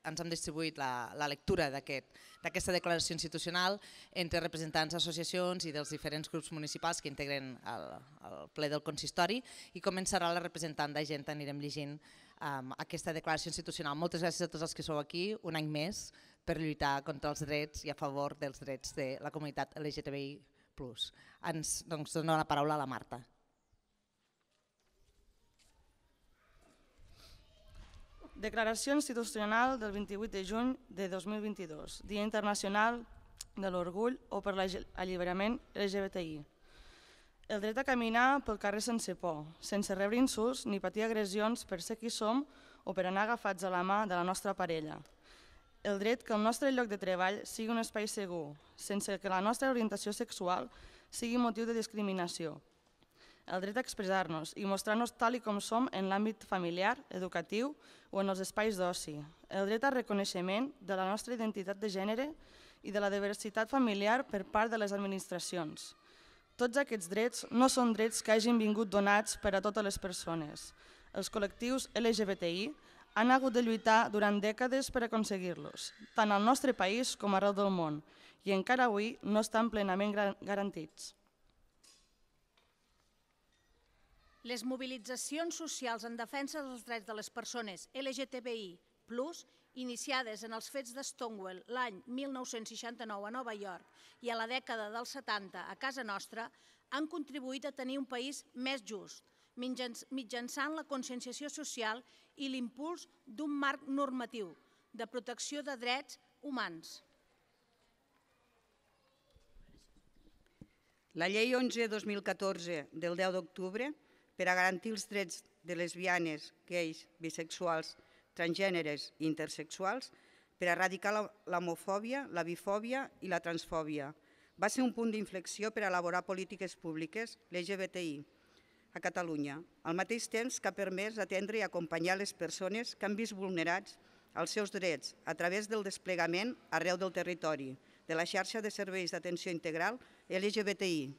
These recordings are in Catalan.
ens hem distribuït la lectura d'aquesta declaració institucional entre representants d'associacions i dels diferents grups municipals que integren el ple del consistori i començarà la representant d'Agent. Anirem llegint aquesta declaració institucional. Moltes gràcies a tots els que sou aquí, un any més, per lluitar contra els drets i a favor dels drets de la comunitat LGTBI+. Ens dona la paraula a la Marta. Declaració institucional del 28 de juny de 2022, Dia Internacional de l'Orgull o per l'Alliberament LGBTI. El dret a caminar pel carrer sense por, sense rebre insults ni patir agressions per ser qui som o per anar agafats a la mà de la nostra parella. El dret que el nostre lloc de treball sigui un espai segur, sense que la nostra orientació sexual sigui motiu de discriminació. El dret a expressar-nos i mostrar-nos tal com som en l'àmbit familiar, educatiu o en els espais d'oci. El dret a reconeixement de la nostra identitat de gènere i de la diversitat familiar per part de les administracions. Tots aquests drets no són drets que hagin vingut donats per a totes les persones. Els col·lectius LGBTI han hagut de lluitar durant dècades per aconseguir-los, tant al nostre país com arreu del món, i encara avui no estan plenament garantits. Les mobilitzacions socials en defensa dels drets de les persones LGTBI+, iniciades en els fets de Stonewall l'any 1969 a Nova York i a la dècada dels 70 a casa nostra, han contribuït a tenir un país més just, mitjançant la conscienciació social i l'impuls d'un marc normatiu de protecció de drets humans. La Llei 11/2014 del 10 d'octubre per a garantir els drets de lesbianes, gais, bisexuals, transgèneres i intersexuals, per a erradicar l'homofòbia, la bifòbia i la transfòbia. Va ser un punt d'inflexió per a elaborar polítiques públiques LGBTI a Catalunya, al mateix temps que ha permès atendre i acompanyar les persones que han vist vulnerats els seus drets a través del desplegament arreu del territori de la xarxa de serveis d'atenció integral LGBTI.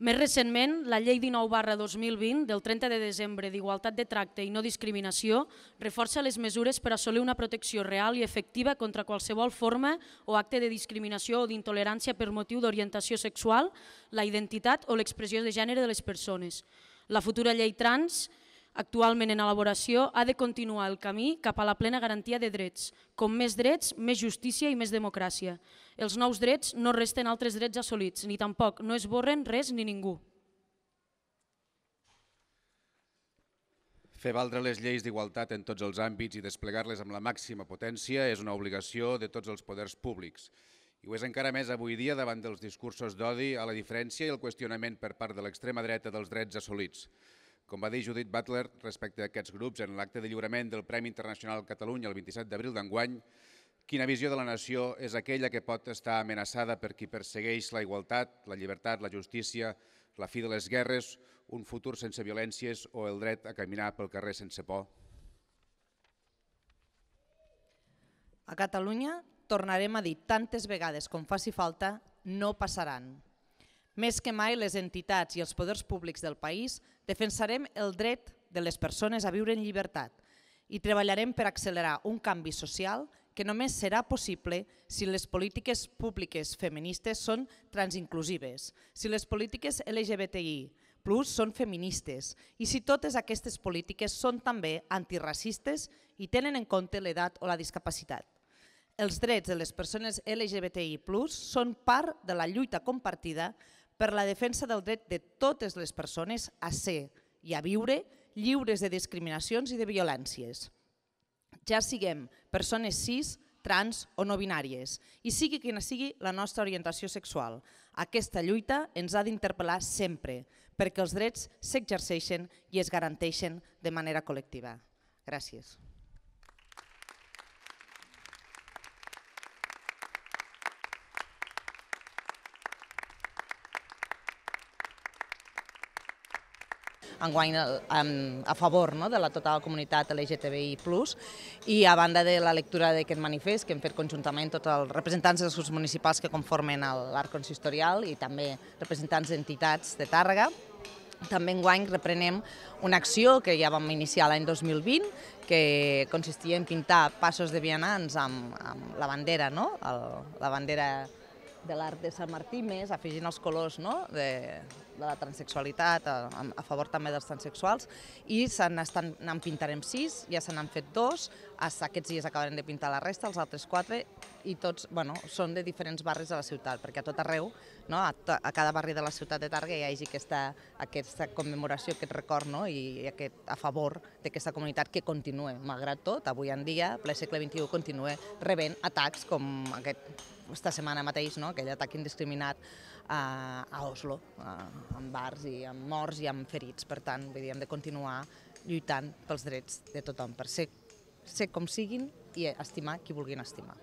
Més recentment, la Llei 19/2020 del 30 de desembre d'Igualtat de Tracte i No Discriminació reforça les mesures per assolir una protecció real i efectiva contra qualsevol forma o acte de discriminació o d'intolerància per motiu d'orientació sexual, la identitat o l'expressió de gènere de les persones. La futura llei trans, actualment en elaboració, ha de continuar el camí cap a la plena garantia de drets. Com més drets, més justícia i més democràcia. Els nous drets no resten altres drets assolits, ni tampoc no esborren res ni ningú. Fer valdre les lleis d'igualtat en tots els àmbits i desplegar-les amb la màxima potència és una obligació de tots els poders públics. I ho és encara més avui dia davant dels discursos d'odi a la diferència i el qüestionament per part de l'extrema dreta dels drets assolits. Com va dir Judith Butler respecte a aquests grups en l'acte de lliurament del Premi Internacional Catalunya el 27 d'abril d'enguany, quina visió de la nació és aquella que pot estar amenaçada per qui persegueix la igualtat, la llibertat, la justícia, la fi de les guerres, un futur sense violències o el dret a caminar pel carrer sense por? A Catalunya, tornarem a dir tantes vegades com faci falta, no passaran. Més que mai, les entitats i els poders públics del país defensarem el dret de les persones a viure en llibertat i treballarem per accelerar un canvi social que només serà possible si les polítiques públiques feministes són transinclusives, si les polítiques LGBTI+ són feministes i si totes aquestes polítiques són també antiracistes i tenen en compte l'edat o la discapacitat. Els drets de les persones LGBTI+ són part de la lluita compartida per la defensa del dret de totes les persones a ser i a viure lliures de discriminacions i de violències. Ja siguem persones cis, trans o no binàries, i sigui quina sigui la nostra orientació sexual. Aquesta lluita ens ha d'interpel·lar sempre, perquè els drets s'exerceixen i es garanteixen de manera col·lectiva. Gràcies. Enguany a favor de la tota la comunitat LGTBI+, i a banda de la lectura d'aquest manifest que hem fet conjuntament tots els representants dels grups municipals que conformen l'arc consistorial i també representants d'entitats de Tàrrega, també enguany reprenem una acció que ja vam iniciar l'any 2020, que consistia en pintar passos de vianants amb la bandera, no? La bandera de l'Arc de Sant Martí, més afegint els colors, no? de la transsexualitat, a favor també dels transsexuals, i en pintarem 6, ja se n'han fet 2, aquests dies acabarem de pintar la resta, els altres 4, i tots són de diferents barris de la ciutat, perquè a tot arreu, a cada barri de la ciutat de Tàrrega hi hagi aquesta commemoració, aquest record, i a favor d'aquesta comunitat que continua, malgrat tot, avui en dia, ple segle XXI, continua rebent atacs com aquesta setmana mateix, aquell atac indiscriminat a Oslo, amb bars i amb morts i amb ferits. Per tant, hem de continuar lluitant pels drets de tothom, per ser com siguin i estimar qui vulguin estimar.